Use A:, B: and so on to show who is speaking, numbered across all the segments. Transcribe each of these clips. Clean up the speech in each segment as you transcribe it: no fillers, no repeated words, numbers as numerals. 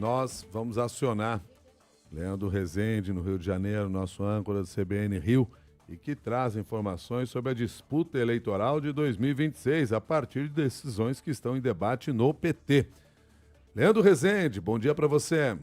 A: nós vamos acionar Leandro Rezende, no Rio de Janeiro, nosso âncora do CBN Rio, e que traz informações sobre a disputa eleitoral de 2026, a partir de decisões que estão em debate no PT. Leandro Rezende, bom dia para você.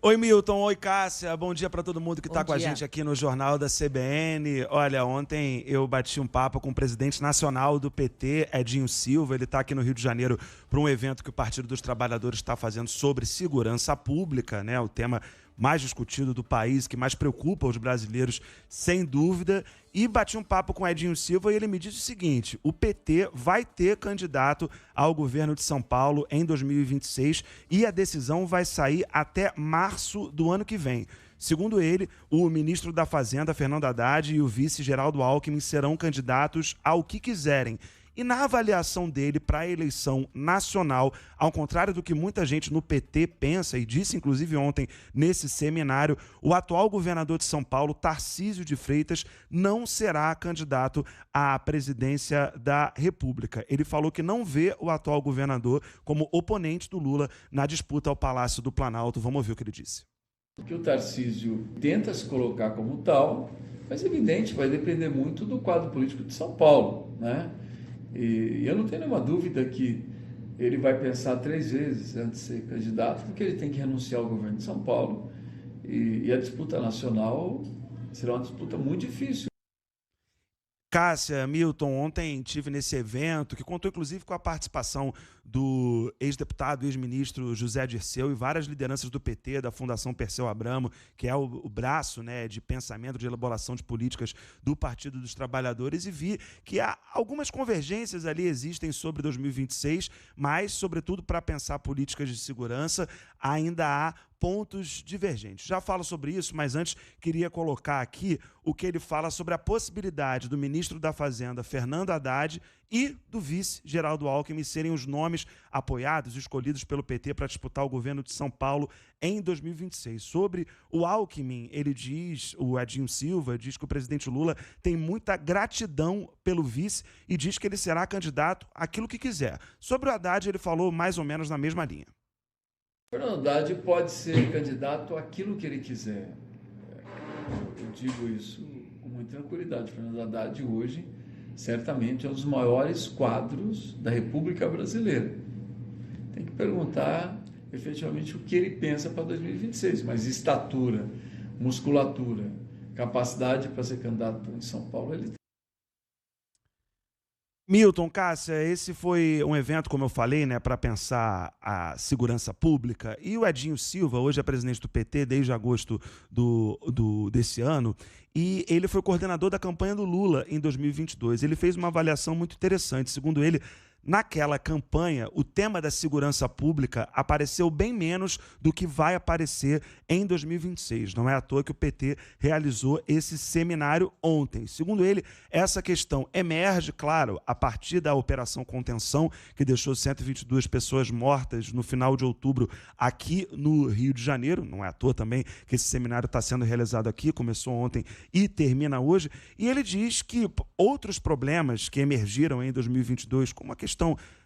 B: Oi, Milton. Oi, Cássia. Bom dia para todo mundo que está com a gente aqui no Jornal da CBN. Olha, ontem eu bati um papo com o presidente nacional do PT, Edinho Silva. Ele está aqui no Rio de Janeiro para um evento que o Partido dos Trabalhadores está fazendo sobre segurança pública, né? O tema mais discutido do país, que mais preocupa os brasileiros, sem dúvida. E bati um papo com o Edinho Silva e ele me disse o seguinte: o PT vai ter candidato ao governo de São Paulo em 2026 e a decisão vai sair até março do ano que vem. Segundo ele, o ministro da Fazenda, Fernando Haddad, e o vice Geraldo Alckmin serão candidatos ao que quiserem. E na avaliação dele para a eleição nacional, ao contrário do que muita gente no PT pensa e disse inclusive ontem nesse seminário, o atual governador de São Paulo, Tarcísio de Freitas, não será candidato à presidência da República. Ele falou que não vê o atual governador como oponente do Lula na disputa ao Palácio do Planalto. Vamos ouvir o que ele disse.
C: Porque o Tarcísio tenta se colocar como tal, mas é evidente, vai depender muito do quadro político de São Paulo, né? E eu não tenho nenhuma dúvida que ele vai pensar 3 vezes antes de ser candidato, porque ele tem que renunciar ao governo de São Paulo. E a disputa nacional será uma disputa muito difícil.
B: Cássia, Milton, ontem tive nesse evento, que contou inclusive com a participação do ex-deputado e ex-ministro José Dirceu e várias lideranças do PT, da Fundação Perseu Abramo, que é o braço, né, de pensamento, de elaboração de políticas do Partido dos Trabalhadores, e vi que há algumas convergências ali existem sobre 2026, mas, sobretudo, para pensar políticas de segurança, ainda há pontos divergentes. Já falo sobre isso, mas antes queria colocar aqui o que ele fala sobre a possibilidade do ministro da Fazenda, Fernando Haddad, e do vice, Geraldo Alckmin, serem os nomes apoiados, escolhidos pelo PT para disputar o governo de São Paulo em 2026. Sobre o Alckmin, ele diz, o Edinho Silva, diz que o presidente Lula tem muita gratidão pelo vice e diz que ele será candidato àquilo que quiser. Sobre o Haddad, ele falou mais ou menos na mesma linha.
C: Fernando Haddad pode ser candidato àquilo que ele quiser. Eu digo isso com muita tranquilidade. Fernando Haddad hoje certamente é um dos maiores quadros da República Brasileira. Tem que perguntar efetivamente o que ele pensa para 2026, mas estatura, musculatura, capacidade para ser candidato em São Paulo, ele tem.
B: Milton, Cássia, esse foi um evento, como eu falei, né, para pensar a segurança pública. E o Edinho Silva, hoje é presidente do PT desde agosto desse ano, e ele foi coordenador da campanha do Lula em 2022. Ele fez uma avaliação muito interessante. Segundo ele, naquela campanha, o tema da segurança pública apareceu bem menos do que vai aparecer em 2026. Não é à toa que o PT realizou esse seminário ontem. Segundo ele, essa questão emerge, claro, a partir da Operação Contenção, que deixou 122 pessoas mortas no final de outubro aqui no Rio de Janeiro. Não é à toa também que esse seminário está sendo realizado aqui, começou ontem e termina hoje. E ele diz que outros problemas que emergiram em 2022, como a questão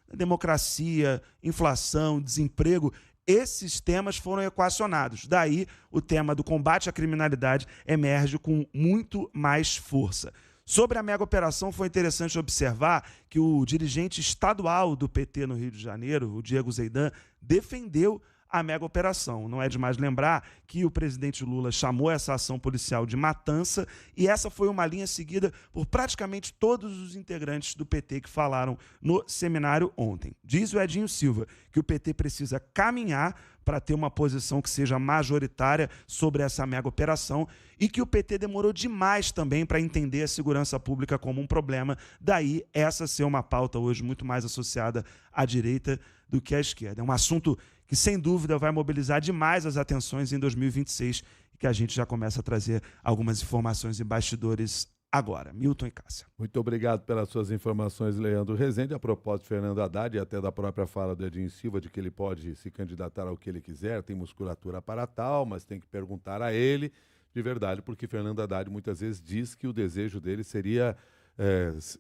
B: da democracia, inflação, desemprego, esses temas foram equacionados. Daí, o tema do combate à criminalidade emerge com muito mais força. Sobre a mega operação, foi interessante observar que o dirigente estadual do PT no Rio de Janeiro, o Diego Zeidan, defendeu a mega operação. Não é demais lembrar que o presidente Lula chamou essa ação policial de matança e essa foi uma linha seguida por praticamente todos os integrantes do PT que falaram no seminário ontem. Diz o Edinho Silva que o PT precisa caminhar para ter uma posição que seja majoritária sobre essa mega operação e que o PT demorou demais também para entender a segurança pública como um problema, daí essa ser uma pauta hoje muito mais associada à direita do que à esquerda. É um assunto que, sem dúvida, vai mobilizar demais as atenções em 2026 e que a gente já começa a trazer algumas informações em bastidores agora. Milton e Cássia.
A: Muito obrigado pelas suas informações, Leandro Rezende. A propósito de Fernando Haddad e até da própria fala do Edinho Silva de que ele pode se candidatar ao que ele quiser, tem musculatura para tal, mas tem que perguntar a ele de verdade, porque Fernando Haddad muitas vezes diz que o desejo dele seria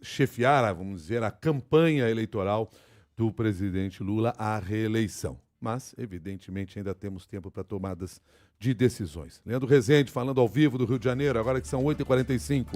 A: chefiar, vamos dizer, a campanha eleitoral do presidente Lula à reeleição. mas, evidentemente, ainda temos tempo para tomadas de decisões. Leandro Rezende falando ao vivo do Rio de Janeiro, agora que são 8h45.